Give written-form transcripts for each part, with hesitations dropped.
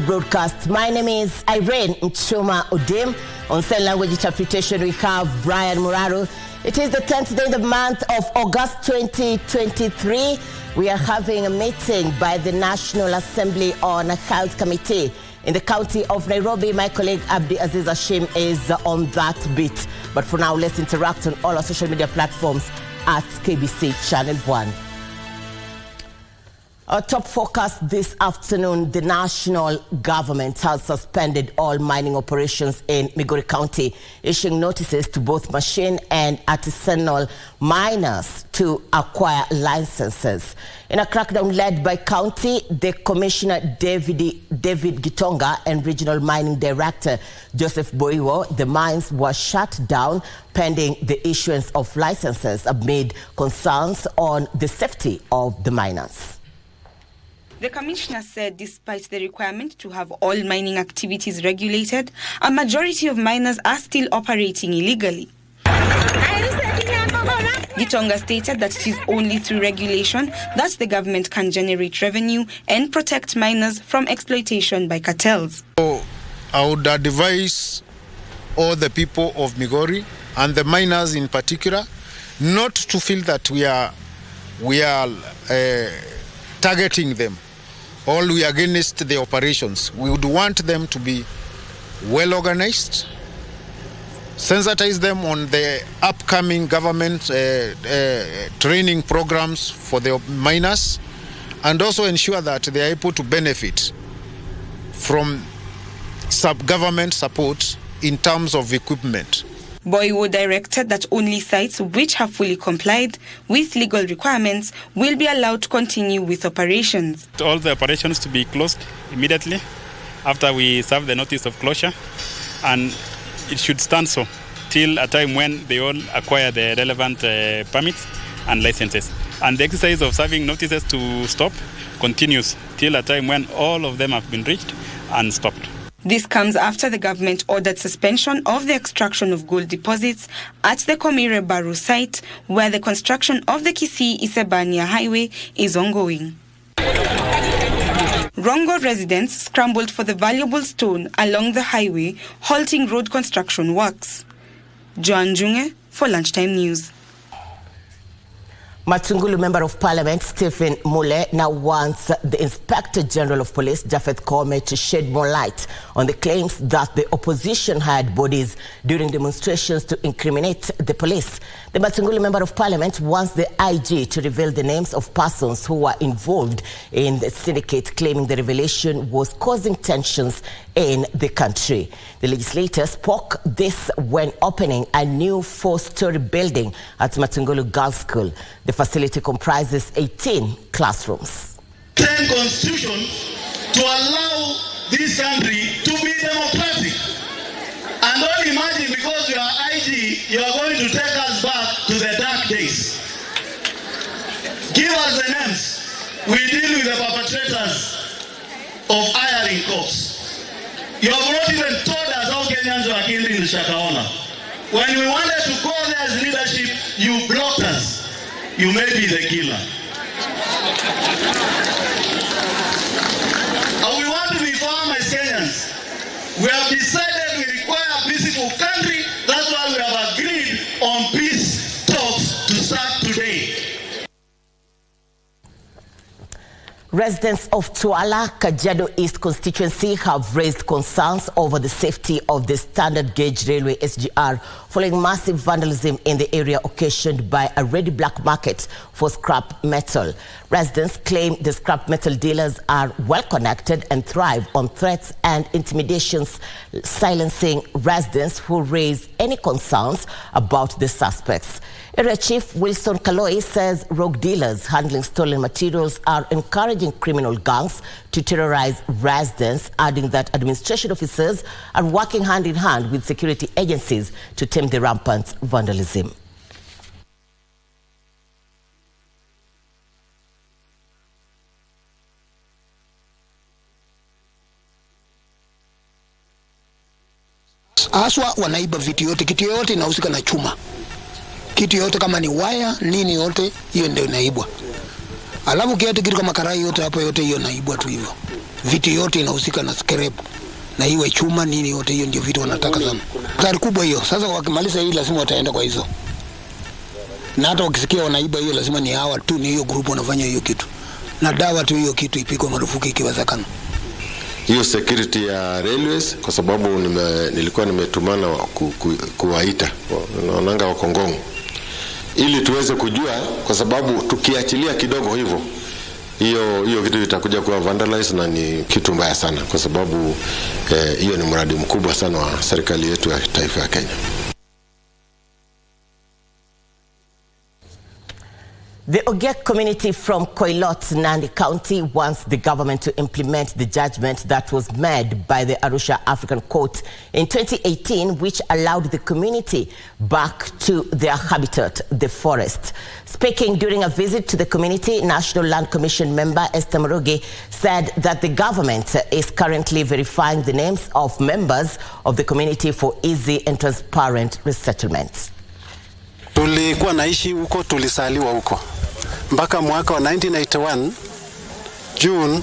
broadcast. My name is Irene Muchuma. On sign language interpretation, we have Brian Muraru. It is the 10th day of the month of August 2023. We are having a meeting by the National Assembly on a Health Committee in the county of Nairobi. My colleague Abdi Aziz Hashim is on that bit. But for now, let's interact on all our social media platforms at KBC Channel 1. Our top focus this afternoon: the national government has suspended all mining operations in Migori County, issuing notices to both machine and artisanal miners to acquire licenses. In a crackdown led by county, the Commissioner David Gitonga and Regional Mining Director Joseph Boiwo, the mines were shut down pending the issuance of licenses amid concerns on the safety of the miners. The commissioner said despite the requirement to have all mining activities regulated, a majority of miners are still operating illegally. Gitonga stated that it is only through regulation that the government can generate revenue and protect miners from exploitation by cartels. So I would advise all the people of Migori and the miners in particular not to feel that we are targeting them. All we are against the operations. We would want them to be well organized, sensitize them on the upcoming government training programs for the miners, and also ensure that they are able to benefit from government support in terms of equipment. Boiwo directed that only sites which have fully complied with legal requirements will be allowed to continue with operations. All the operations to be closed immediately after we serve the notice of closure, and it should stand so till a time when they all acquire the relevant permits and licenses. And the exercise of serving notices to stop continues till a time when all of them have been reached and stopped. This comes after the government ordered suspension of the extraction of gold deposits at the Komire Baru site, where the construction of the Kisii-Isebania highway is ongoing. Rongo residents scrambled for the valuable stone along the highway, halting road construction works. Joan Junge for Lunchtime News. Matungulu Member of Parliament Stephen Mule now wants the Inspector General of Police Japhet Koome to shed more light on the claims that the opposition hired bodies during demonstrations to incriminate the police. The Matungulu Member of Parliament wants the IG to reveal the names of persons who were involved in the syndicate, claiming the revelation was causing tensions in the country. The legislator spoke this when opening a new 4-story building at Matungulu Girls' School. The facility comprises 18 classrooms. 10 Constitution to allow this country to be democratic. And don't imagine because you are IG, you are going to take us back to the dark days. Give us the names. We deal with the perpetrators of hiring cops. You have not even told us how Kenyans were killed in Shakaona. When we wanted to go there as leadership, you blocked us. You may be the killer. And we want to be firm as Kenyans. We have decided we require a peaceful country. That's why we have agreed on peace talks to start today. Residents of Tuala, Kajiado East constituency have raised concerns over the safety of the standard gauge railway SGR following massive vandalism in the area occasioned by a ready black market for scrap metal. Residents claim the scrap metal dealers are well connected and thrive on threats and intimidations, silencing residents who raise any concerns about the suspects. Area Chief Wilson Kaloi says rogue dealers handling stolen materials are encouraging criminal gangs to terrorize residents, adding that administration officers are working hand in hand with security agencies to tame the rampant vandalism. Aswa wanaiba vitu yote, kitu yote inahusika na chuma. Kitu yote kama ni waya, nini yote, hiyo ndio inaibwa. Alafu kiatu kitu kama karai yote hapo yote hiyo inaibwa tu hivyo. Vitu yote inahusika na scrap. Na iwe chuma nini yote hiyo ndio vitu wanataka sana. Gari kubwa hiyo. Sasa wakimaliza hii lazima wataenda kwa hizo. Na hata wakisikia wanaiba hiyo lazima ni hawa tu, ni hiyo group wanafanya hiyo kitu. Na dawa tu hiyo kitu ipigwe marufuku ikiwezekana. Hiyo security ya railways kwa sababu nilikuwa nimetumana kuwaita naonanga wako Ngong ili tuweze kujua, kwa sababu tukiachilia kidogo hivyo hiyo kitu itakuja kuwa vandalized na ni kitu mbaya sana, kwa sababu hiyo ni mradi mkubwa sana wa serikali yetu ya taifa ya Kenya. The Ogiek community from Koilot, Nandi County wants the government to implement the judgment that was made by the Arusha African Court in 2018, which allowed the community back to their habitat, the forest. Speaking during a visit to the community, National Land Commission member Esther Murugi said that the government is currently verifying the names of members of the community for easy and transparent resettlement. Tulikuwa naishi huko, tulisaliwa huko mpaka mwaka wa 1981 June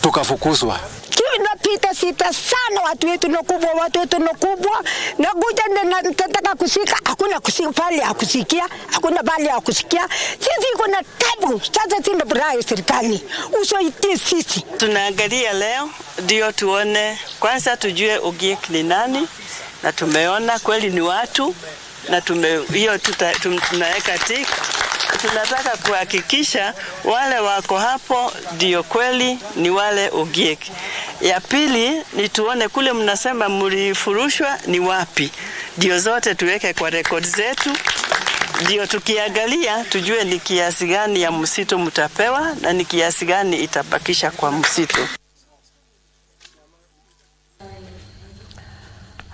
tukafukuzwa. Tunapita sita sana, watu wetu nakubwa, na kuja nataka kusika, hakuna kusika pale ya kusikia, hakuna pale ya kusikia. Sisi kuna tabu, sasa tuna burahi serikali, usoitie sisi. Tunaangalia leo ndio tuone, kwanza tujue Ogiek ni nani, na tumeona kweli ni watu, na hiyo tunaweka tick. Tunataka kuhakikisha wale wako hapo ndio kweli ni wale Ogiek. Ya pili ni tuone kule mnasema mlifurushwa ni wapi, ndio zote tuweke kwa record zetu, ndio tukiangalia tujue ni kiasi gani ya msitu mtapewa na ni kiasi gani itabakisha kwa msitu.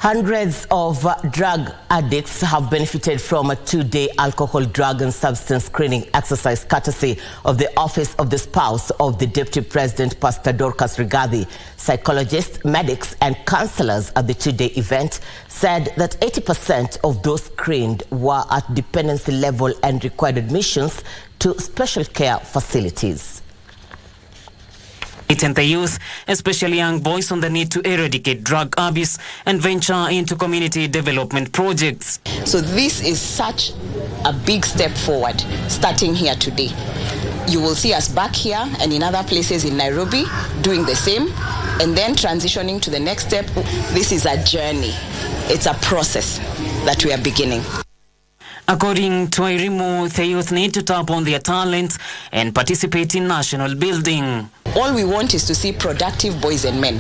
Hundreds of drug addicts have benefited from a 2-day alcohol, drug and substance screening exercise courtesy of the Office of the Spouse of the Deputy President, Pastor Dorcas Rigathi. Psychologists, medics and counselors at the 2-day event said that 80% of those screened were at dependency level and required admissions to special care facilities. And the youth, especially young boys, on the need to eradicate drug abuse and venture into community development projects. So this is such a big step forward, starting here today. You will see us back here and in other places in Nairobi doing the same, and then transitioning to the next step. This is a journey. It's a process that we are beginning. According to Irene, the youth need to tap on their talent and participate in national building. All we want is to see productive boys and men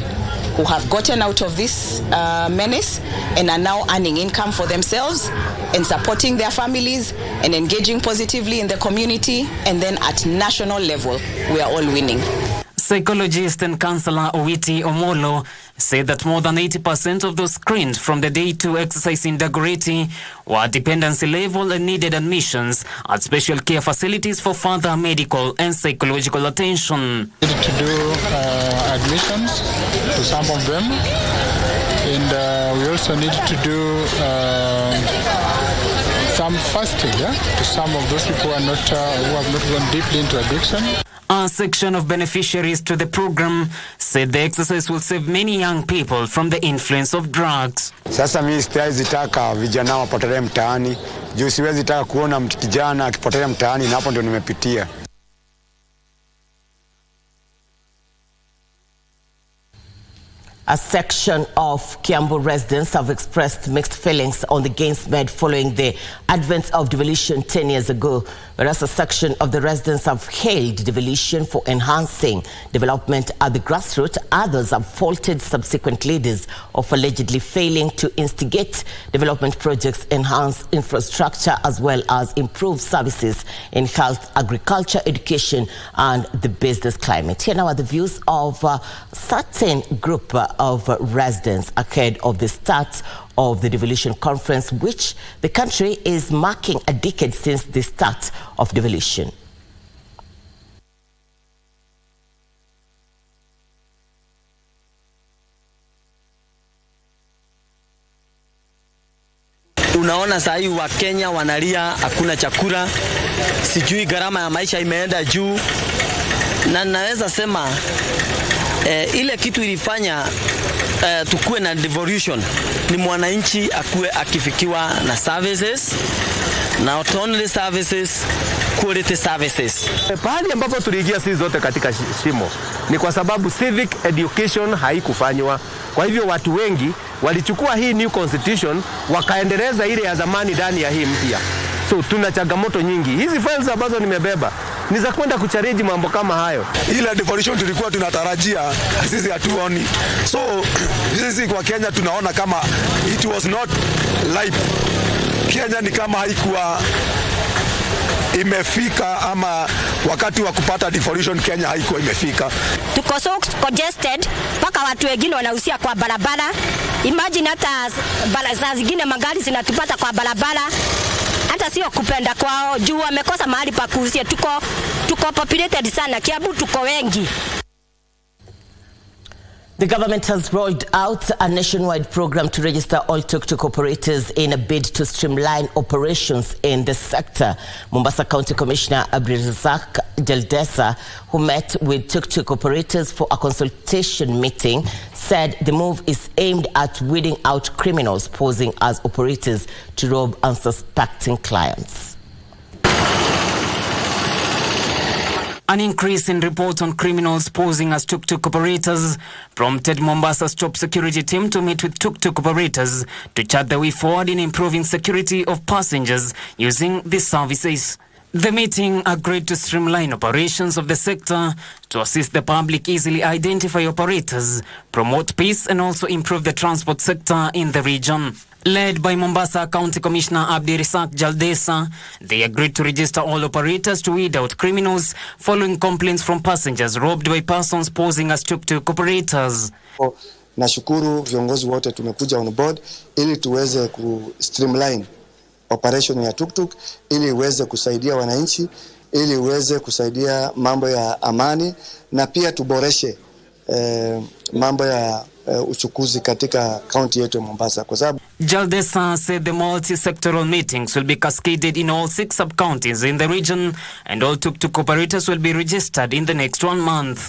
who have gotten out of this menace and are now earning income for themselves and supporting their families and engaging positively in the community, and then at national level we are all winning. Psychologist and counselor Owiti Omolo said that more than 80% of those screened from the day 2 exercise in Dagoretti were at dependency level and needed admissions at special care facilities for further medical and psychological attention. We need to do admissions to some of them, and we also need to do some fasting to some of those people who have not gone deeply into addiction. A section of beneficiaries to the program said the exercise will save many young people from the influence of drugs. Sasa mimi siwezi taka vijana wapotelee mtaani, juu siwezi taka kuona kijana akipotelea mtaani, na hapo ndio nimepitia. A section of Kiambu residents have expressed mixed feelings on the gains made following the advent of devolution 10 years ago, whereas a section of the residents have hailed devolution for enhancing development at the grassroots. Others have faulted subsequent leaders of allegedly failing to instigate development projects, enhance infrastructure, as well as improve services in health, agriculture, education, and the business climate. Here now are the views of a certain group of residents ahead of the start of the Devolution Conference, which the country is marking a decade since the start of devolution. Unaona saa hii wa Kenya wanalia hakuna chakula, sijui gharama ya maisha imeenda juu, na naweza sema Ile kitu ilifanya tukue na devolution ni mwananchi akue akifikiwa na services, not only services, quality services. Pahali ambapo tuliingia sisi zote katika shimo ni kwa sababu civic education haikufanywa. Kwa hivyo watu wengi walichukua hii new constitution wakaendeleza ile ya zamani ndani ya hii mpya. So tuna changamoto nyingi. Hizi files ambazo nimebeba ni za kwenda kuchallenge mambo kama hayo. Ile devolution tulikuwa tunatarajia sisi hatuoni. So sisi kwa Kenya tunaona kama it was not live. Kenya ni kama haikuwa imefika, ama wakati wa kupata devolution Kenya haikuwa imefika. Tuko so congested mpaka watu wengine wanahusia kwa barabara. Imagine hata saa zingine magari zinatupata kwa barabara. Hata sio kupenda kwao juu wamekosa mahali pa kuhusia. Tuko populated sana, Kiambu tuko wengi. The government has rolled out a nationwide program to register all tuk-tuk operators in a bid to streamline operations in the sector. Mombasa County Commissioner Abdirazak Jaldesa, who met with tuk-tuk operators for a consultation meeting, said the move is aimed at weeding out criminals posing as operators to rob unsuspecting clients. An increase in reports on criminals posing as tuk-tuk operators prompted Mombasa's top security team to meet with tuk-tuk operators to chart the way forward in improving security of passengers using these services. The meeting agreed to streamline operations of the sector to assist the public easily identify operators, promote peace and also improve the transport sector in the region. Led by Mombasa County Commissioner Abdirazak Jaldesa, they agreed to register all operators to weed out criminals following complaints from passengers robbed by persons posing as tuk-tuk operators. Nashukuru viongozi wote tumekuja on board ili tuweze ku streamline operation ya tuk-tuk ili iweze kusaidia wananchi, ili iweze kusaidia mambo ya amani na pia tuboreshe mambo ya uchukuzi katika county yetu ya Mombasa kwa sababu Jaldesa said the multi-sectoral meetings will be cascaded in all 6 sub-counties in the region and all tuk-tuk operators will be registered in the next 1 month.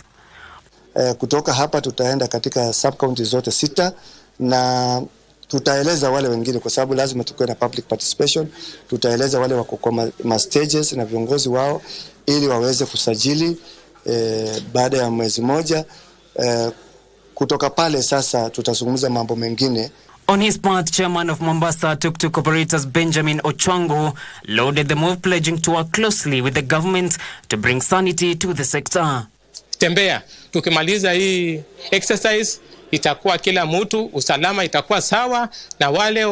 Kutoka hapa tutaenda katika sub-counties zote 6 na tutaeleza wale wengine kwa sababu lazima tukue na public participation. Tutaeleza wale wako kwa stages na viongozi wao ili waweze kusajili baada ya mwezi moja. Kutoka pale sasa tutazungumza mambo mengine. On his part, Chairman of Mombasa Tuk-Tuk Operators Benjamin Ochwango lauded the move, pledging to work closely with the government to bring sanity to the sector. Tembea, tukimaliza hii exercise itakuwa kila mtu usalama itakuwa sawa, na wale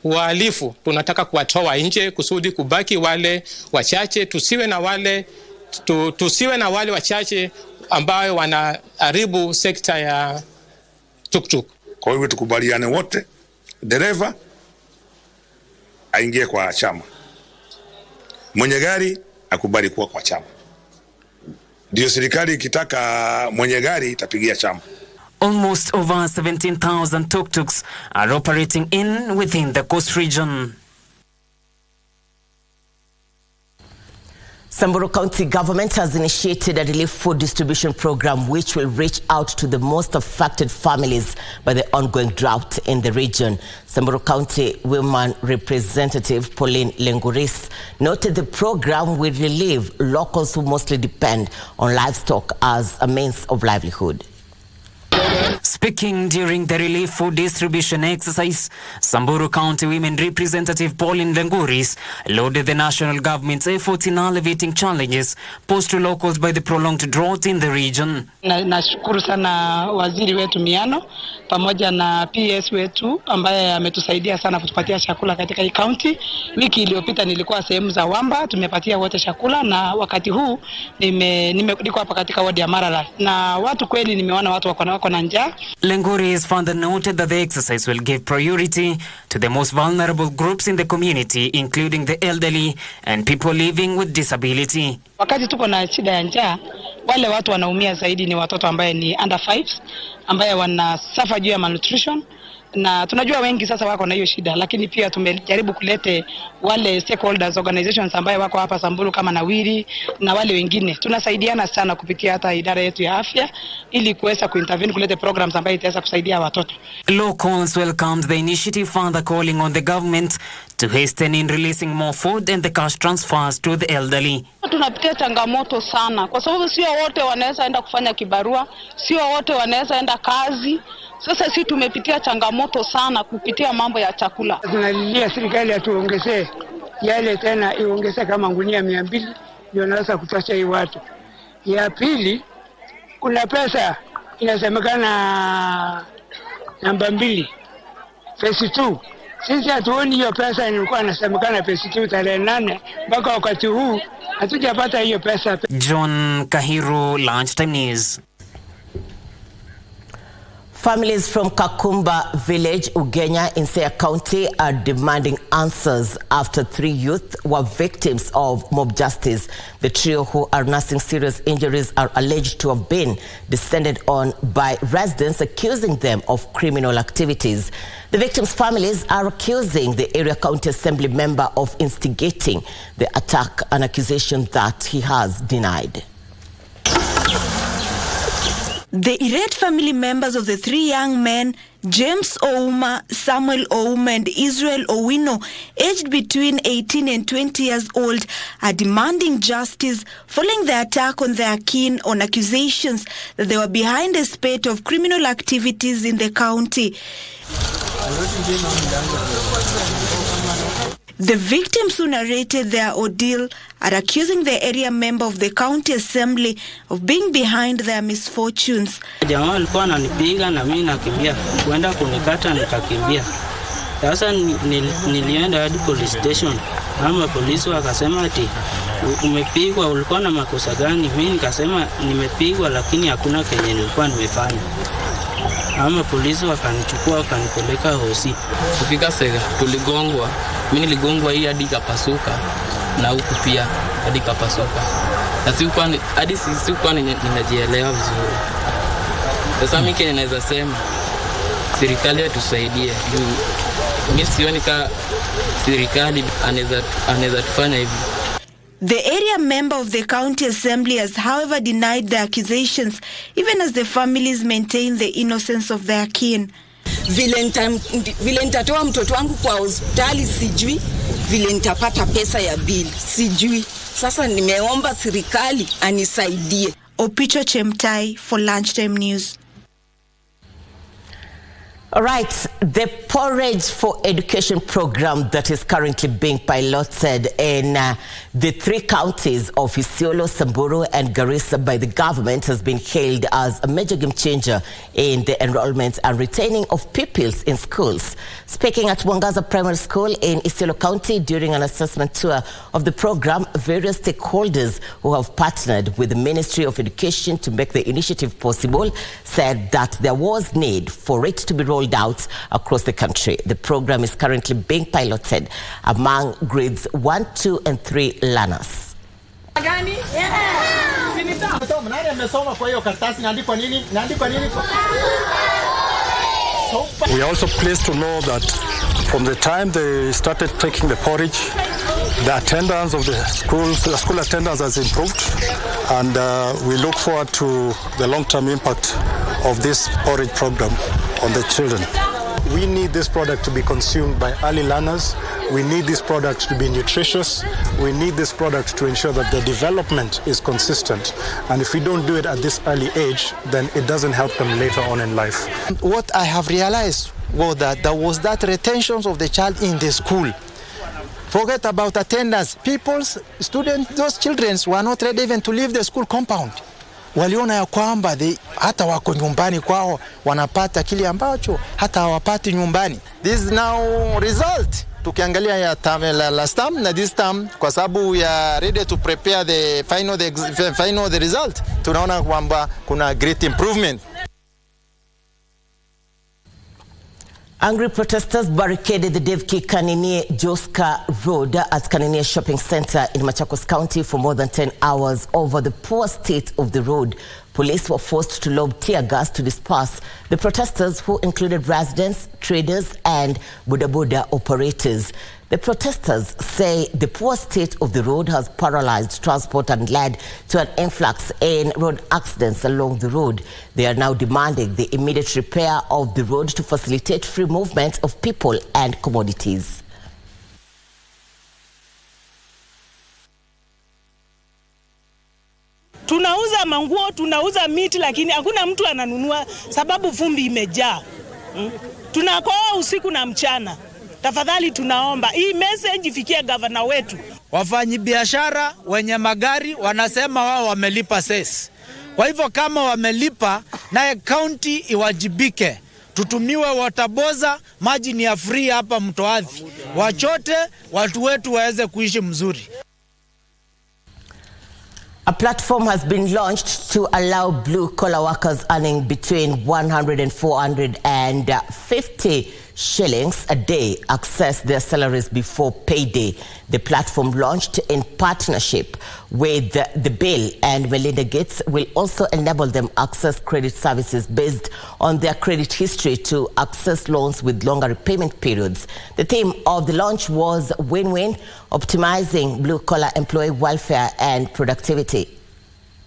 wahalifu tunataka kuwatoa nje kusudi kubaki wale wachache. Tusiwe na wale wachache ambao wanaharibu sekta ya tuk-tuk. Kwa hivyo tukubaliane wote, dereva aingie kwa chama, mwenye gari akubali kuwa kwa chama. Ndio serikali ikitaka mwenye gari itapigia chama. Almost over 17,000 tuk-tuks are operating within the coast region. Samburu County Government has initiated a relief food distribution program which will reach out to the most affected families by the ongoing drought in the region. Samburu County Women Representative Pauline Lenguris noted the program will relieve locals who mostly depend on livestock as a means of livelihood. Speaking during the relief food distribution exercise, Samburu County Women Representative Pauline Lenguris lauded the national government's effort in alleviating challenges posed to locals by the prolonged drought in the region. Nashukuru sana waziri wetu Miano pamoja na PS wetu ambaye ametusaidia sana kutupatia chakula katika hii county. Wiki iliyopita nilikuwa sehemu za Wamba, tumepatia wote chakula, na wakati huu niko hapa katika wadi ya Marala, na watu kweli nimeona watu wako na njaa. Lenguris further noted that the exercise will give priority to the most vulnerable groups in the community, including the elderly and people living with disability. Wakati tuko na shida ya njaa, wale watu wanaumia zaidi ni watoto ambaye ni under 5 ambaye wana suffer juu ya malnutrition, na tunajua wengi sasa wako na hiyo shida, lakini pia tumejaribu kulete wale stakeholders organizations ambayo wako hapa Samburu kama Nawiri na wale wengine. Tunasaidiana sana kupitia hata idara yetu ya afya ili kuweza kuintervene kulete programs ambayo itaweza kusaidia watoto. Locals welcomed the initiative, further calling on the government to hasten in releasing more food and the cash transfers to the elderly. Tunapitia changamoto sana kwa sababu sio wote wanaweza enda kufanya kibarua, sio wote wanaweza enda kazi. Sasa sisi tumepitia changamoto sana kupitia mambo ya chakula. Tunalilia serikali atuongezee yale, tena iongezee kama gunia 200 ndio naweza kutosha hii watu. Ya pili, kuna pesa inasemekana namba 2 phase 2. Sisi hatuoni hiyo pesa, ilikuwa inasemekana phase 2 tarehe 8, mpaka wakati huu hatujapata hiyo pesa. John Kahiru, Lunchtime News. Families from Kakumba village, Ugenya in Siaya County are demanding answers after 3 youth were victims of mob justice. The trio, who are nursing serious injuries, are alleged to have been descended on by residents accusing them of criminal activities. The victims' families are accusing the area county assembly member of instigating the attack, an accusation that he has denied. The irate family members of the 3 young men, James Ouma, Samuel Ouma and Israel Owino, aged between 18 and 20 years old, are demanding justice following the attack on their kin on accusations that they were behind a spate of criminal activities in the county. The victims who narrated their ordeal are accusing the area member of the county assembly of being behind their misfortunes. Jamaa alikuwa ananipiga na mimi nakimbia, kwenda kunikata nikakimbia. Sasa nilienda hadi police station. Ama polisi wakasema ati umepigwa, ulikuwa na makosa gani? Mimi nikasema nimepigwa lakini hakuna kenye nilikuwa nimefanya. Ama polisi wakanichukua wakanipeleka hosi. Kufika Sega tuligongwa. Mimi niligongwa hii hadi kapasuka na huku pia hadi kapasuka. Na sikuwa ninajielewa vizuri. Sasa mimi kenye naweza sema serikali atusaidie. Mimi sioni kama serikali anaweza tufanya hivi. The area member of the county assembly has however denied the accusations, even as the families maintain the innocence of their kin. Vile nitatoa mtoto wangu kwa hospitali sijui, vile nitapata pesa ya bili sijui. Sasa nimeomba serikali anisaidie. Opicho Chemtai for Lunchtime News. All right, the Porridge for Education program that is currently being piloted in the 3 counties of Isiolo, Samburu and Garissa by the government has been hailed as a major game changer in the enrollment and retaining of pupils in schools. Speaking at Mwangaza Primary School in Isiolo County during an assessment tour of the program, various stakeholders who have partnered with the Ministry of Education to make the initiative possible said that there was need for it to be rolled out across the country. The program is currently being piloted among grades 1, 2 and 3 learners. We are also pleased to know that from the time they started taking the porridge, the attendance of the school attendance has improved, and we look forward to the long-term impact of this porridge program on the children. We need this product to be consumed by early learners. We need this product to be nutritious. We need this product to ensure that the development is consistent. And if we don't do it at this early age, then it doesn't help them later on in life. What I have realized was that there was that retention of the child in the school. Forget about attendance. Students, those children were not ready even to leave the school compound. Waliona ya kwamba hata wako nyumbani kwao wanapata kile ambacho hata hawapati nyumbani. This is now result. Tukiangalia ya last term na this term, kwa sababu we are ready to prepare the final the result, tunaona kwamba kuna great improvement. Angry protesters barricaded the Devki Kaninie Joska Road at Kaninie Shopping Center in Machakos County for more than 10 hours over the poor state of the road Police were forced to lob tear gas to disperse the protesters, who included residents, traders and boda operators. The protesters say the poor state of the road has paralyzed transport and led to an influx in road accidents along the road. They are now demanding the immediate repair of the road to facilitate free movement of people and commodities. Tunauza manguo, tunauza miti, lakini hakuna mtu ananunua sababu vumbi imejaa. Tunakoa usiku na mchana. Tafadhali tunaomba hii message ifikie gavana wetu. Wafanyibiashara wenye magari wanasema wao wamelipa cess. Kwa hivyo kama wamelipa, naye county iwajibike. Tutumiwe wataboza, maji ni ya free hapa Mtoathi. Wachote watu wetu waweze kuishi mzuri. A platform has been launched to allow blue-collar workers earning between 100 and 450 shillings a day access their salaries before payday. The platform, launched in partnership with the Bill and Melinda Gates, will also enable them access credit services based on their credit history to access loans with longer repayment periods. The theme of the launch was win-win, optimizing blue-collar employee welfare and productivity.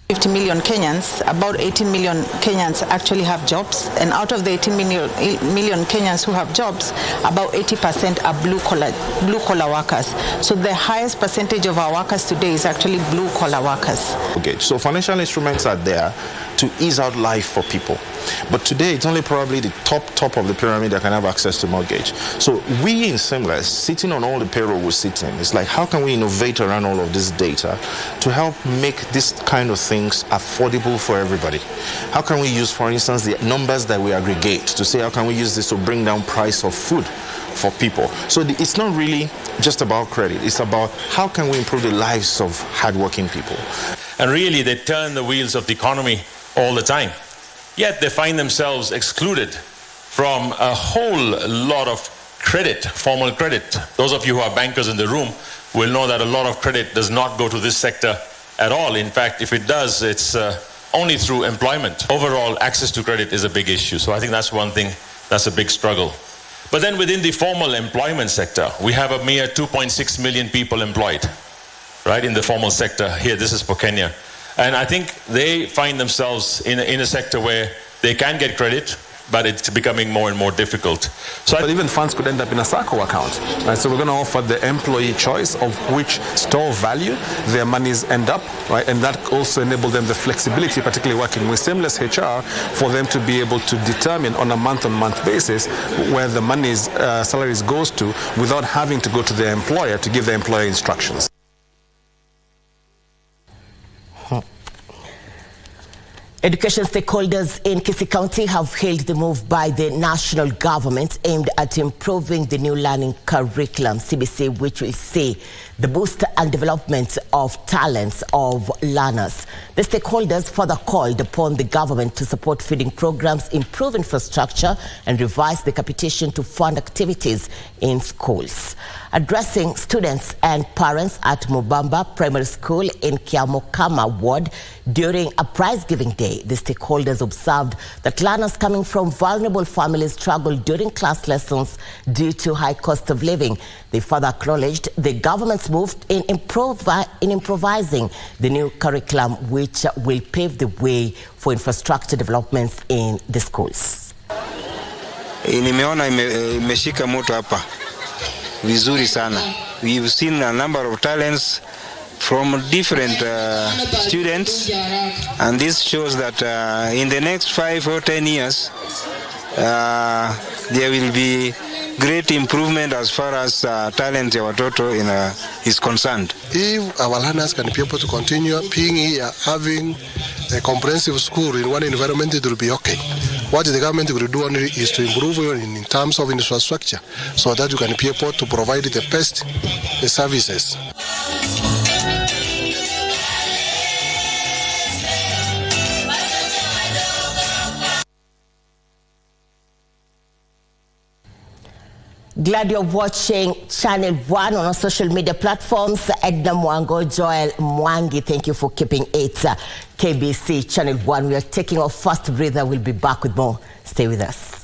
50 million Kenyans, about 18 million Kenyans actually have jobs, and out of the 18 million Kenyans who have jobs, about 80% are blue-collar workers. So the highest percentage of our workers today is actually blue-collar workers. Okay, so financial instruments are there to ease out life for people. But today, it's only probably the top of the pyramid that can have access to mortgage. So we in Seamless, sitting on all the payroll we sit in, it's like, how can we innovate around all of this data to help make this kind of things affordable for everybody? How can we use, for instance, the numbers that we aggregate to say, how can we use this to bring down price of food for people? So it's not really just about credit. It's about how can we improve the lives of hardworking people. And really, they turn the wheels of the economy all the time. Yet they find themselves excluded from a whole lot of credit, formal credit. Those of you who are bankers in the room will know that a lot of credit does not go to this sector at all. In fact, if it does, it's only through employment. Overall, access to credit is a big issue. So I think that's one thing that's a big struggle. But then within the formal employment sector, we have a mere 2.6 million people employed, right, in the formal sector here. This is for Kenya. And I think they find themselves in a sector where they can get credit, but it's becoming more and more difficult. So even funds could end up in a SACCO account. Right? So we're going to offer the employee choice of which store of value their monies end up, right? And that also enables them the flexibility, particularly working with Seamless HR, for them to be able to determine on a month-on-month basis where the money's salaries goes to without having to go to their employer to give the employer instructions. Education stakeholders in Kisii County have hailed the move by the national government aimed at improving the new learning curriculum, CBC, which will see the boost and development of talents of learners. The stakeholders further called upon the government to support feeding programs, improve infrastructure, and revise the capitation to fund activities in schools. Addressing students and parents at Mubamba Primary School in Kiamokama Ward during a prize-giving day, the stakeholders observed that learners coming from vulnerable families struggled during class lessons due to high cost of living. They further acknowledged the government's move in improvising the new curriculum, which will pave the way for infrastructure developments in the schools. Nimeona imeshika moto hapa vizuri sana. We've seen a number of talents from different students, and this shows that in the next 5 or 10 years there will be great improvement as far as talent ya watoto is concerned. If our learners can be able to continue being here, having a comprehensive school in one environment, it will be okay. What the government will do only is to improve in terms of infrastructure so that you can be able to provide the best services. Glad you're watching Channel 1 on our social media platforms. Edna Mwango, Joel Mwangi, thank you for keeping it. KBC Channel 1, we are taking our first breather. We'll be back with more. Stay with us.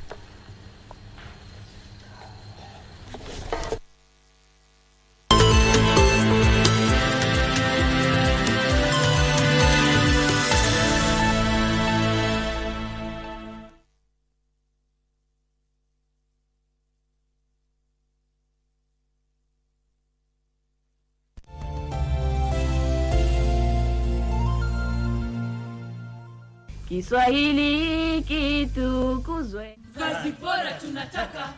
Kiswahili kitukuzwe. Kazi bora tunataka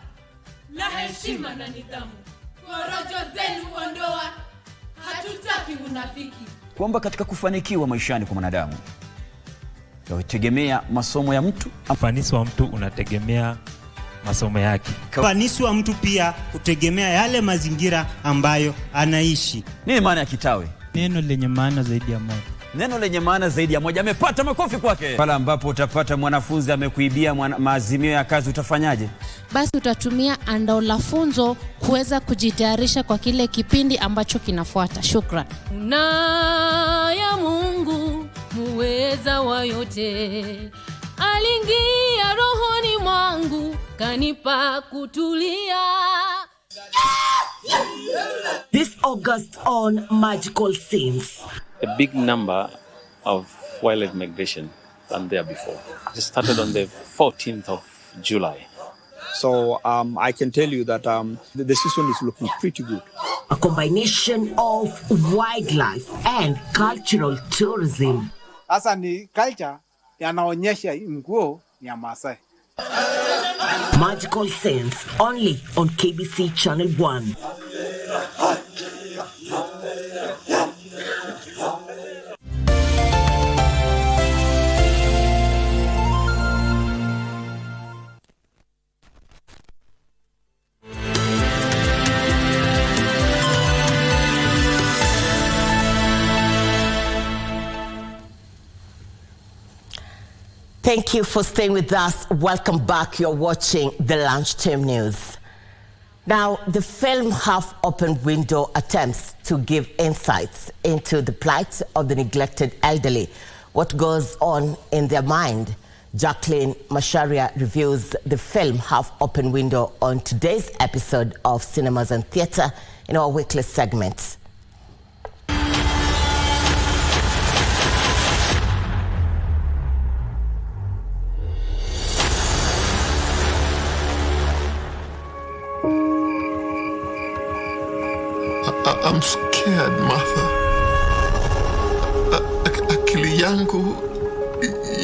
na heshima na nidhamu. Porojo zenu ondoa, hatutaki unafiki. Kwamba katika kufanikiwa maishani kwa mwanadamu yategemea masomo ya mtu. Ufanisi wa mtu unategemea masomo yake. Ufanisi wa mtu pia kutegemea yale mazingira ambayo anaishi. Nini maana ya kitawe? Neno lenye maana zaidi ya moja. Neno lenye maana zaidi ya moja. Amepata makofi kwake. Pale ambapo utapata mwanafunzi amekuibia maazimio ya kazi, utafanyaje? Basi utatumia andao la funzo kuweza kujitayarisha kwa kile kipindi ambacho kinafuata. Shukran. Ya Mungu muweza wa yote, aliingia rohoni mwangu, kanipa kutulia. This August on Magical Scenes. A big number of wildlife migration than there before. It started on the 14th of July. So I can tell you that the season is looking pretty good. A combination of wildlife and cultural tourism. Sasa ni culture yanaonyesha nguo ya Maasai. Magical Scenes only on KBC Channel 1. Thank you for staying with us. Welcome back. You're watching the Lunchtime News. Now, the film Half Open Window attempts to give insights into the plight of the neglected elderly, what goes on in their mind. Jacqueline Masharia reviews the film Half Open Window on today's episode of Cinemas and Theatre in our weekly segment. I'm scared, Martha. Akili yangu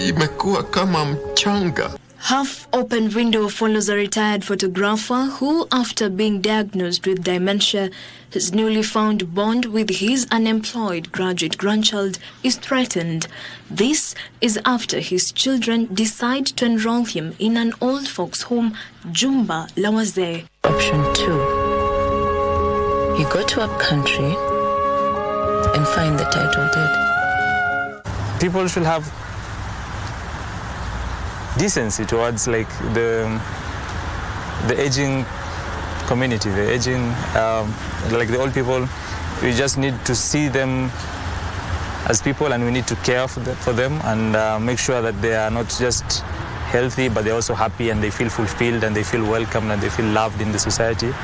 imekuwa kama mchanga. Half Open Window follows a retired photographer who, after being diagnosed with dementia, his newly found bond with his unemployed graduate grandchild is threatened. This is after his children decide to enroll him in an old folks' home, Jumba Lawaze. Option 2. You go to a country and find the title deed. People should have decency towards like the aging community, the aging, like the old people. We just need to see them as people, and we need to care for them and make sure that they are not just healthy, but they're also happy and they feel fulfilled and they feel welcomed and they feel loved in the society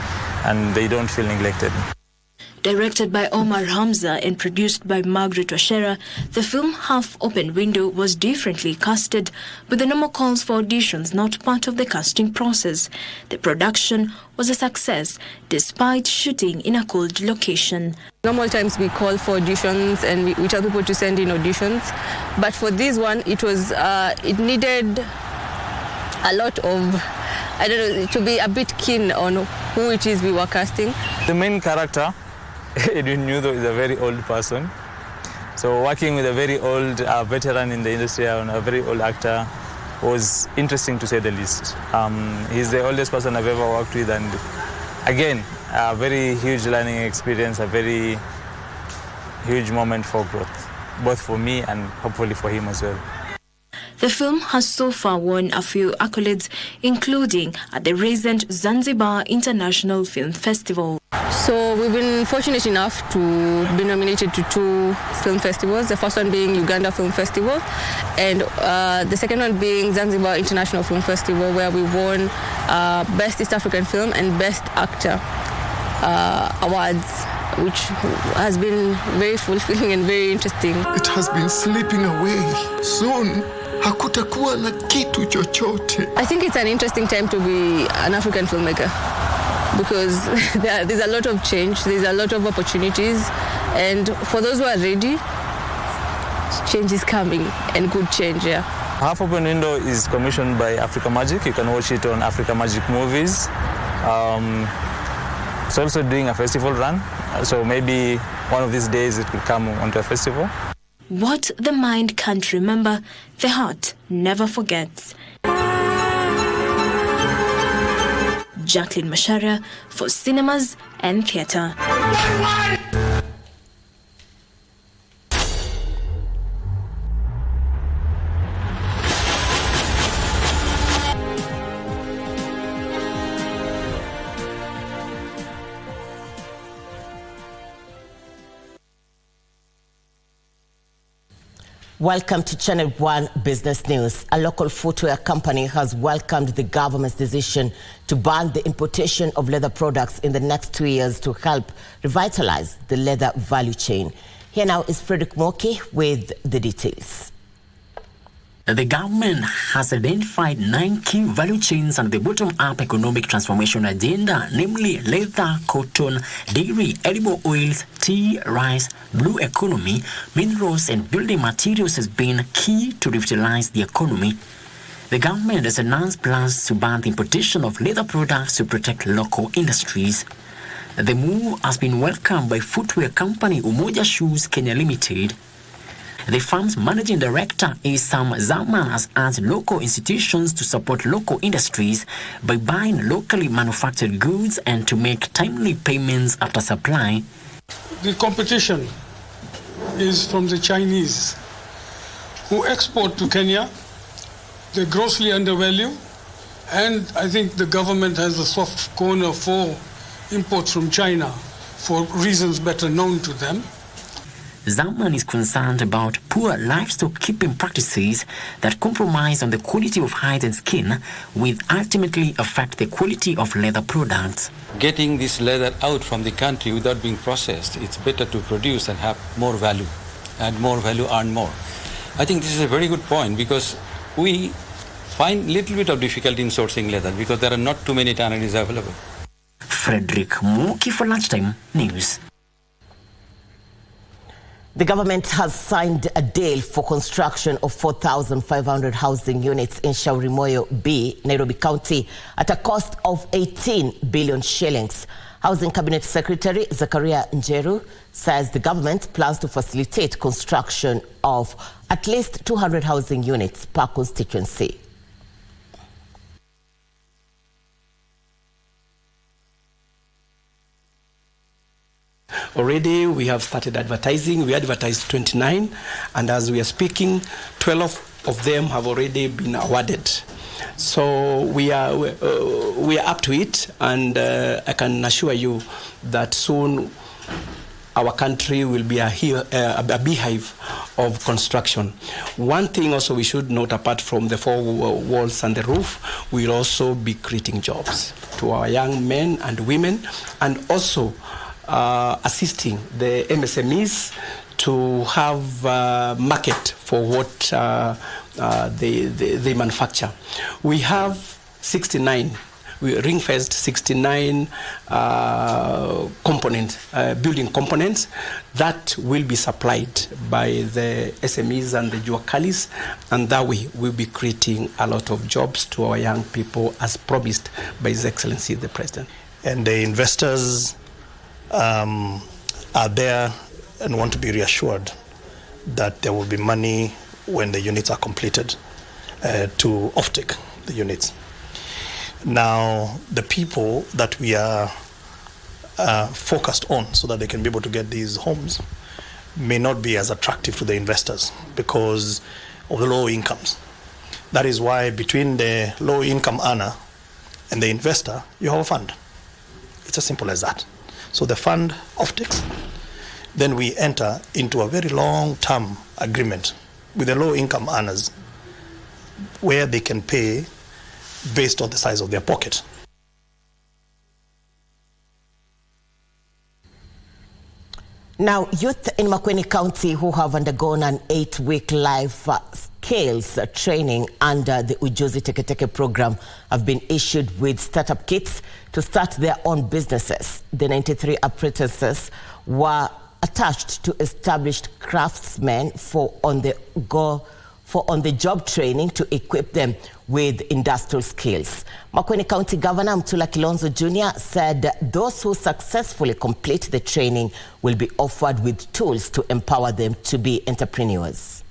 and they don't feel neglected. Directed by Omar Hamza and produced by Margaret Washera, the film Half Open Window was differently casted, with the normal calls for auditions not part of the casting process. The production was a success, despite shooting in a cold location. Normal times we call for auditions and we tell people to send in auditions, but for this one it was it needed a lot of, I don't know, to be a bit keen on who it is we were casting. The main character, Irene, is a very old person. So working with a very old veteran in the industry and a very old actor was interesting to say the least. He's the oldest person I've ever worked with, and again, a very huge learning experience, a very huge moment for growth, both for me and hopefully for him as well. The film has so far won a few accolades, including at the recent Zanzibar International Film Festival. So we've been fortunate enough to be nominated to 2 film festivals, the first one being Uganda Film Festival, and the second one being Zanzibar International Film Festival, where we won Best East African Film and Best Actor awards, which has been very fulfilling and very interesting. It has been slipping away. Soon, hakutakuwa na kitu chochote. I think it's an interesting time to be an African filmmaker because there's a lot of change, there's a lot of opportunities, and for those who are ready, change is coming, and good change, yeah. Half Open Window is commissioned by Africa Magic. You can watch it on Africa Magic Movies. It's also doing a festival run, so maybe one of these days it will come onto a festival. What the mind can't remember, the heart never forgets. Jacqueline Mashara for Cinemas and Theatre. Welcome to Channel 1 Business News. A local footwear company has welcomed the government's decision to ban the importation of leather products in the next 2 years to help revitalize the leather value chain. Here now is Frederick Moki with the details. The government has identified 9 key value chains under the bottom-up economic transformation agenda, namely leather, cotton, dairy, edible oils, tea, rice, blue economy, minerals and building materials has been key to revitalize the economy. The government has announced plans to ban the importation of leather products to protect local industries. The move has been welcomed by footwear company Umoja Shoes Kenya Limited. The firm's managing director, Sam Zaman, has asked local institutions to support local industries by buying locally manufactured goods and to make timely payments after supply. The competition is from the Chinese, who export to Kenya. They're grossly undervalue, and I think the government has a soft corner for imports from China for reasons better known to them. Zaman is concerned about poor livestock keeping practices that compromise on the quality of hide and skin, will ultimately affect the quality of leather products. Getting this leather out from the country without being processed, it's better to produce and have more value, and more value earn more. I think this is a very good point because we find little bit of difficulty in sourcing leather because there are not too many tanneries available. Frederick Moki for Lunchtime News. The government has signed a deal for construction of 4,500 housing units in Shauri Moyo B, Nairobi County, at a cost of 18 billion shillings. Housing Cabinet Secretary Zakaria Njeru says the government plans to facilitate construction of at least 200 housing units per constituency. Already we have started advertising. We advertised 29, and as we are speaking, 12 of them have already been awarded. So we are up to it, and I can assure you that soon our country will be a beehive of construction. One thing also we should note, apart from the 4 walls and the roof, we'll also be creating jobs to our young men and women, and also assisting the MSMEs to have a market for what they manufacture. We have 69, we ring-fenced 69 building components that will be supplied by the SMEs and the Juakalis, and that way we'll be creating a lot of jobs to our young people as promised by His Excellency the President. And the investors are there and want to be reassured that there will be money when the units are completed to offtake the units. Now, the people that we are focused on so that they can be able to get these homes may not be as attractive to the investors because of the low incomes. That is why between the low-income earner and the investor, you have a fund. It's as simple as that. So the fund offtakes, then we enter into a very long-term agreement with the low-income earners where they can pay based on the size of their pocket. Now, youth in Makueni County who have undergone an 8-week life skills training under the Ujuzi Teke Teke program have been issued with startup kits to start their own businesses. The 93 apprentices were attached to established craftsmen for on-the-job training to equip them with industrial skills. Makueni County Governor Mtula Kilonzo Jr. said those who successfully complete the training will be offered with tools to empower them to be entrepreneurs.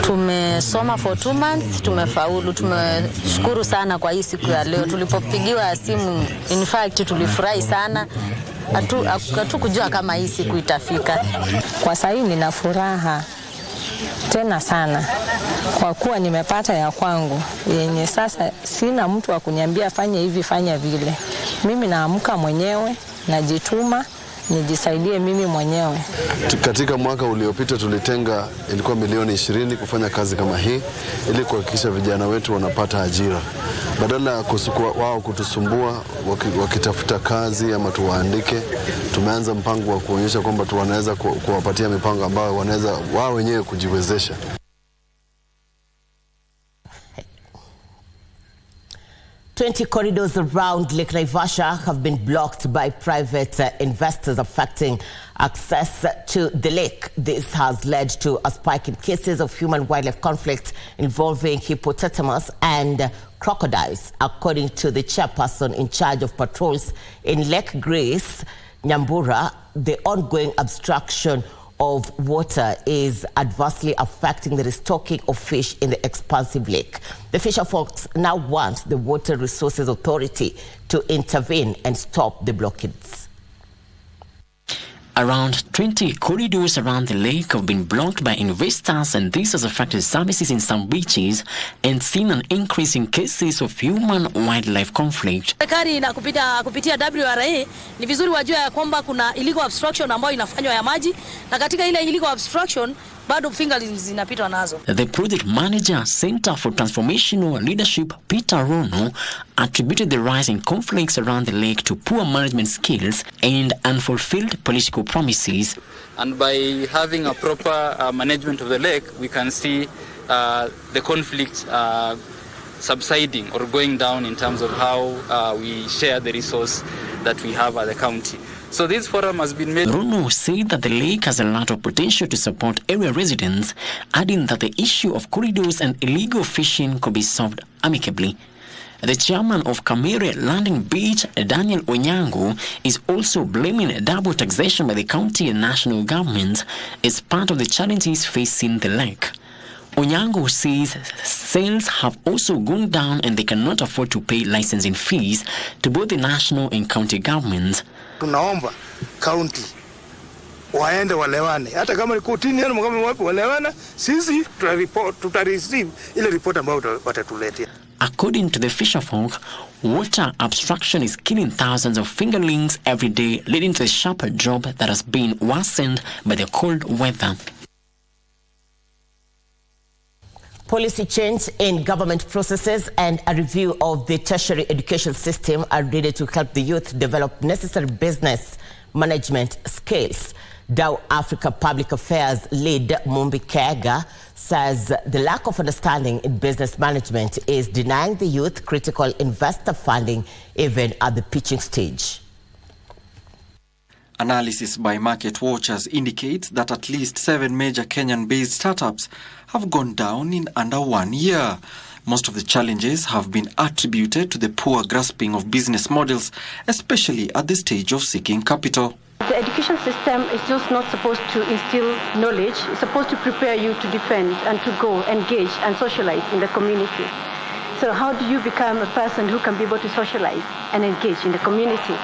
Tumesoma for 2 months, tumefaulu, tumeshukuru sana kwa hii siku ya leo. Tulipopigiwa simu, in fact tulifurahi sana. Hatukujua kama hii siku itafika. Kwa sasa nina furaha tena sana kwa kuwa nimepata ya kwangu yenye sasa sina mtu wa kuniambia fanya hivi fanya vile. Mimi naamka mwenyewe, najituma nijisaidie mimi mwenyewe. Katika mwaka uliopita tulitenga ilikuwa milioni 20 kufanya kazi kama hii ili kuhakikisha vijana wetu wanapata ajira. Badala ya wao kutusumbua wakitafuta kazi ama tuwaandike, tumeanza mpango wa kuonyesha kwamba tunaweza kuwapatia mipango ambayo wanaweza wao wenyewe kujiwezesha. 20 corridors around Lake Naivasha have been blocked by private investors, affecting access to the lake. This has led to a spike in cases of human-wildlife conflict involving hippopotamus and crocodiles. According to the chairperson in charge of patrols in Lake Grace, Nyambura, the ongoing obstruction of water is adversely affecting the restocking of fish in the expansive lake. The fisher folks now want the Water Resources Authority to intervene and stop the blockades. Around 20 corridors around the lake have been blocked by investors, and this has affected services in some beaches and seen an increase in cases of human-wildlife conflict. Serikali na kupitia WRA ni vizuri wajua ya kwamba kuna illegal obstruction ambayo inafanywa ya maji, na katika ile illegal obstruction bado fingerlings zinapitwa nazo. The project manager, Center for Transformational Leadership, Peter Rono, attributed the rise in conflicts around the lake to poor management skills and unfulfilled political promises. And by having a proper management of the lake, we can see the conflict subsiding or going down in terms of how we share the resource that we have at the county. So this forum has been made. Rono said that the lake has a lot of potential to support area residents, adding that the issue of corridors and illegal fishing could be solved amicably. The chairman of Kamere Landing Beach, Daniel Onyango, is also blaming double taxation by the county and national government as part of the challenges facing the lake. Onyango says sales have also gone down and they cannot afford to pay licensing fees to both the national and county governments. Tunaomba county waende walewane, hata kama ni kotini yani kama wapi walewana, sisi tutareceive ile report ambayo watatuletea. According to the fisherfolk, water obstruction is killing thousands of fingerlings every day, leading to the sharper drop that has been worsened by the cold weather. Policy change in government processes and a review of the tertiary education system are needed to help the youth develop necessary business management skills. Dow Africa Public Affairs lead Mumbi Kega says the lack of understanding in business management is denying the youth critical investor funding even at the pitching stage. Analysis by market watchers indicates that at least 7 major Kenyan-based startups have gone down in under 1 year. Most of the challenges have been attributed to the poor grasping of business models, especially at the stage of seeking capital. The education system is just not supposed to instill knowledge. It's supposed to prepare you to defend and to go, engage and socialize in the community. So how do you become a person who can be able to socialize and engage in the community?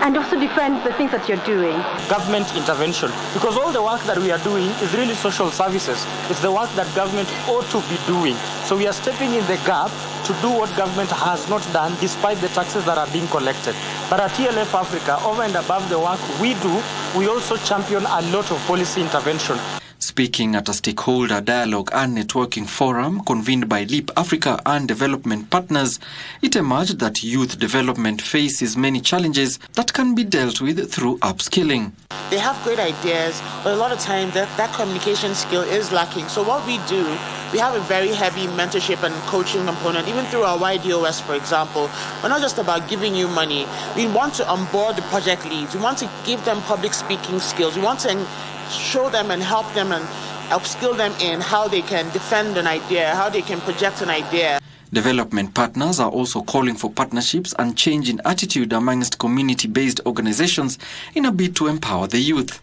and also defend the things that you're doing. Government intervention, because all the work that we are doing is really social services. It's the work that government ought to be doing. So we are stepping in the gap to do what government has not done despite the taxes that are being collected. But at TLF Africa, over and above the work we do, we also champion a lot of policy intervention. Speaking at a stakeholder dialogue and networking forum convened by LEAP Africa and development partners, it emerged that youth development faces many challenges that can be dealt with through upskilling. They have great ideas, but a lot of times that communication skill is lacking. So what we do, we have a very heavy mentorship and coaching component, even through our YDOS, for example. We're not just about giving you money. We want to onboard the project leads. We want to give them public speaking skills. We want to show them and help them and upskill them in how they can defend an idea, how they can project an idea. Development partners are also calling for partnerships and change in attitude amongst community-based organizations in a bid to empower the youth.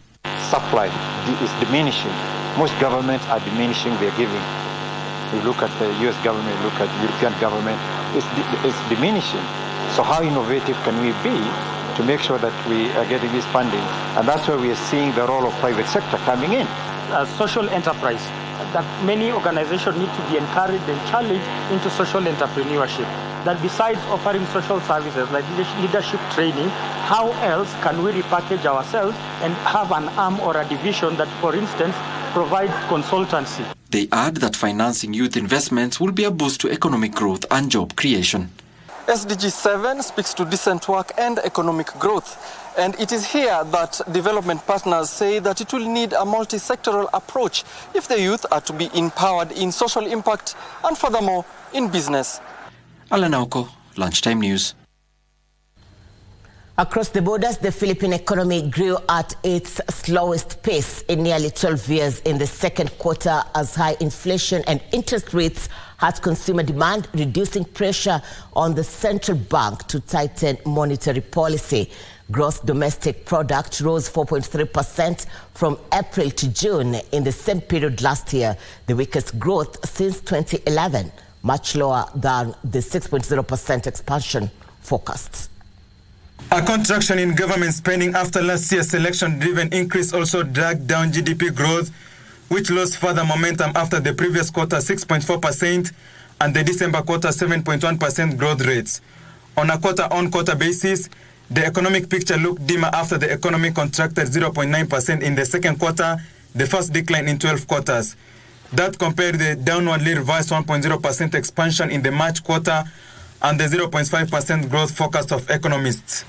Supply is diminishing. Most governments are diminishing their giving. You look at the US government, you look at the European government, it's diminishing. So how innovative can we be to make sure that we are getting this funding? And that's where we are seeing the role of private sector coming in. A social enterprise, that many organizations need to be encouraged and challenged into social entrepreneurship. That besides offering social services like leadership training, how else can we repackage ourselves and have an arm or a division that, for instance, provides consultancy? They add that financing youth investments will be a boost to economic growth and job creation. SDG 7 speaks to decent work and economic growth. And it is here that development partners say that it will need a multi-sectoral approach if the youth are to be empowered in social impact and furthermore in business. Alan Auko, Lunchtime News. Across the borders, the Philippine economy grew at its slowest pace in nearly 12 years in the second quarter as high inflation and interest rates hurt consumer demand, reducing pressure on the central bank to tighten monetary policy. Gross domestic product rose 4.3% from April to June in the same period last year, the weakest growth since 2011, much lower than the 6.0% expansion forecast. A contraction in government spending after last year's election-driven increase also dragged down GDP growth, which lost further momentum after the previous quarter 6.4% and the December quarter 7.1% growth rates. On a quarter-on-quarter basis, the economic picture looked dimmer after the economy contracted 0.9% in the second quarter, the first decline in 12 quarters. That compared the downwardly revised 1.0% expansion in the March quarter and the 0.5% growth forecast of economists.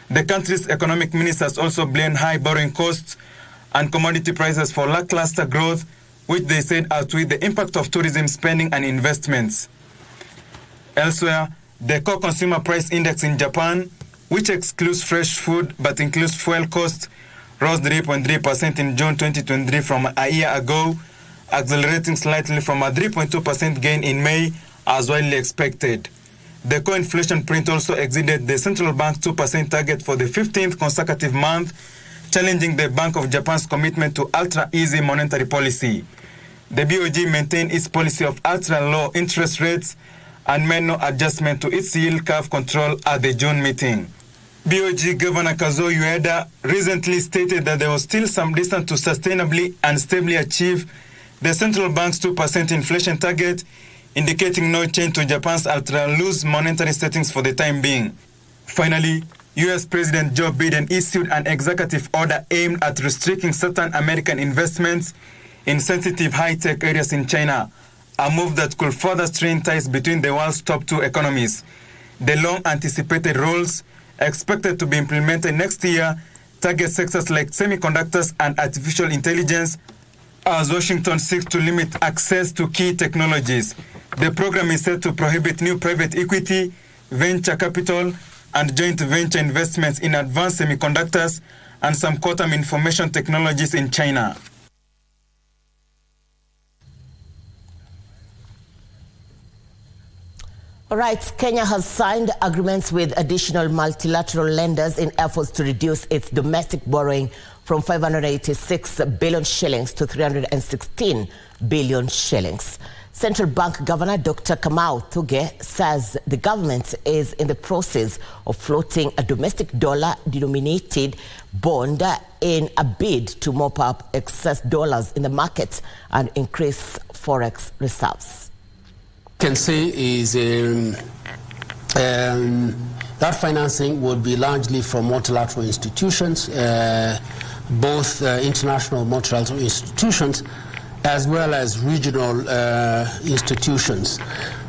The country's economic ministers also blamed high borrowing costs and commodity prices for lackluster growth, which they said outweighed the impact of tourism spending and investments. Elsewhere, the core consumer price index in Japan, which excludes fresh food but includes fuel costs, rose 3.3% in June 2023 from a year ago, accelerating slightly from a 3.2% gain in May, as widely expected. The core inflation print also exceeded the central bank's 2% target for the 15th consecutive month, challenging the Bank of Japan's commitment to ultra-easy monetary policy. The BOJ maintained its policy of ultra-low interest rates and made no adjustment to its yield curve control at the June meeting. BOJ Governor Kazuo Ueda recently stated that there was still some distance to sustainably and stably achieve the central bank's 2% inflation target, indicating no change to Japan's ultra-loose monetary settings for the time being. Finally, U.S. President Joe Biden issued an executive order aimed at restricting certain American investments in sensitive high-tech areas in China, a move that could further strain ties between the world's top two economies. The long-anticipated rules, expected to be implemented next year, target sectors like semiconductors and artificial intelligence, as Washington seeks to limit access to key technologies. The program is set to prohibit new private equity, venture capital, and joint venture investments in advanced semiconductors and some quantum information technologies in China. All right, Kenya has signed agreements with additional multilateral lenders in efforts to reduce its domestic borrowing from 586 billion shillings to 316 billion shillings. Central Bank Governor Dr. Kamau Thuge says the government is in the process of floating a domestic dollar-denominated bond in a bid to mop up excess dollars in the market and increase forex reserves. Can say is that financing would be largely from multilateral institutions, both international multilateral institutions as well as regional institutions.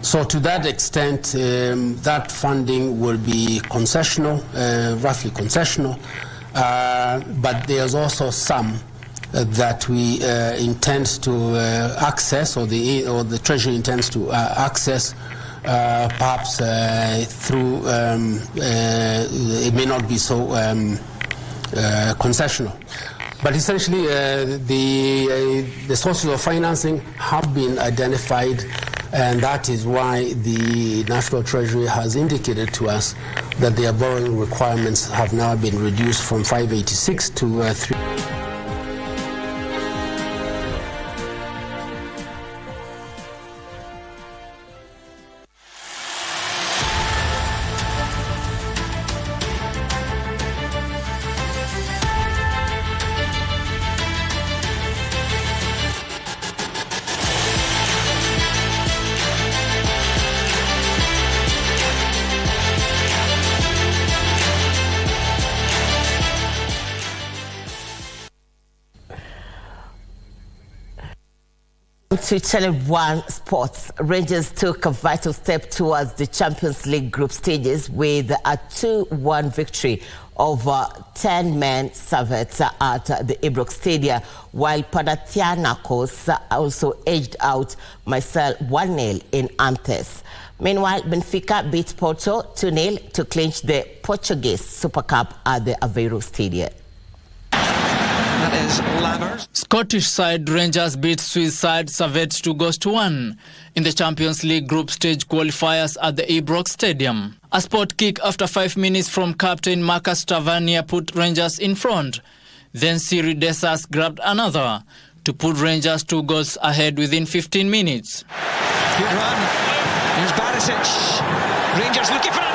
So to that extent, that funding will be concessional, roughly concessional, but there's also some that we intend to access, or the Treasury intends to access, perhaps through, it may not be so concessional. But essentially, the sources of financing have been identified, and that is why the National Treasury has indicated to us that their borrowing requirements have now been reduced from 586 to 3. To Channel 1 Sports, Rangers took a vital step towards the Champions League group stages with a 2-1 victory over 10-men Servets at the Ibrox Stadium, while Panathinaikos also edged out Marseille 1-0 in Anthes. Meanwhile, Benfica beat Porto 2-0 to clinch the Portuguese Super Cup at the Aveiro Stadium. Scottish side Rangers beat Swiss side Servets 2-1 in the Champions League group stage qualifiers at the Ibrox Stadium. A spot kick after 5 minutes from captain Marcus Tavernier put Rangers in front. Then Siri Desas grabbed another to put Rangers 2 goals ahead within 15 minutes. Good run. Here's Barisic. Rangers looking for another.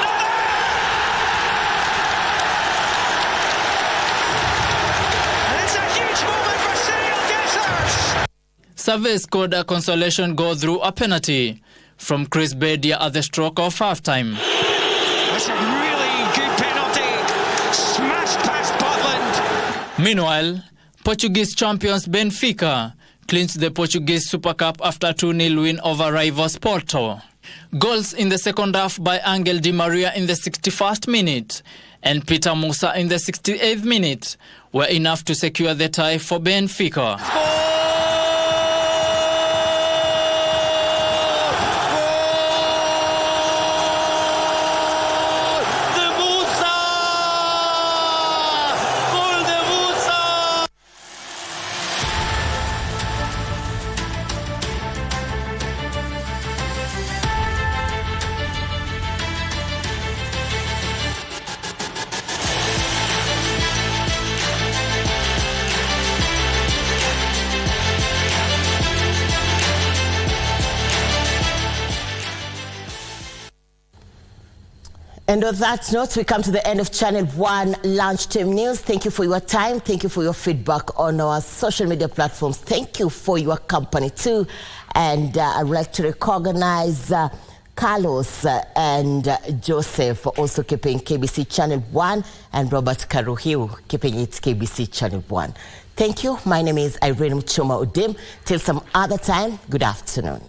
Servets scored a consolation goal through a penalty from Chris Bedia at the stroke of half-time. That's a really good penalty. Smashed past Butland. Meanwhile, Portuguese champions Benfica clinched the Portuguese Super Cup after 2-0 win over rivals Porto. Goals in the second half by Angel Di Maria in the 61st minute and Peter Musa in the 68th minute were enough to secure the tie for Benfica. And on that note, we come to the end of Channel 1 Lunchtime News. Thank you for your time. Thank you for your feedback on our social media platforms. Thank you for your company too. And I'd like to recognize Carlos and Joseph for also keeping KBC Channel 1, and Robert Karuhiu keeping it KBC Channel 1. Thank you. My name is Irene Muchuma. Till some other time, good afternoon.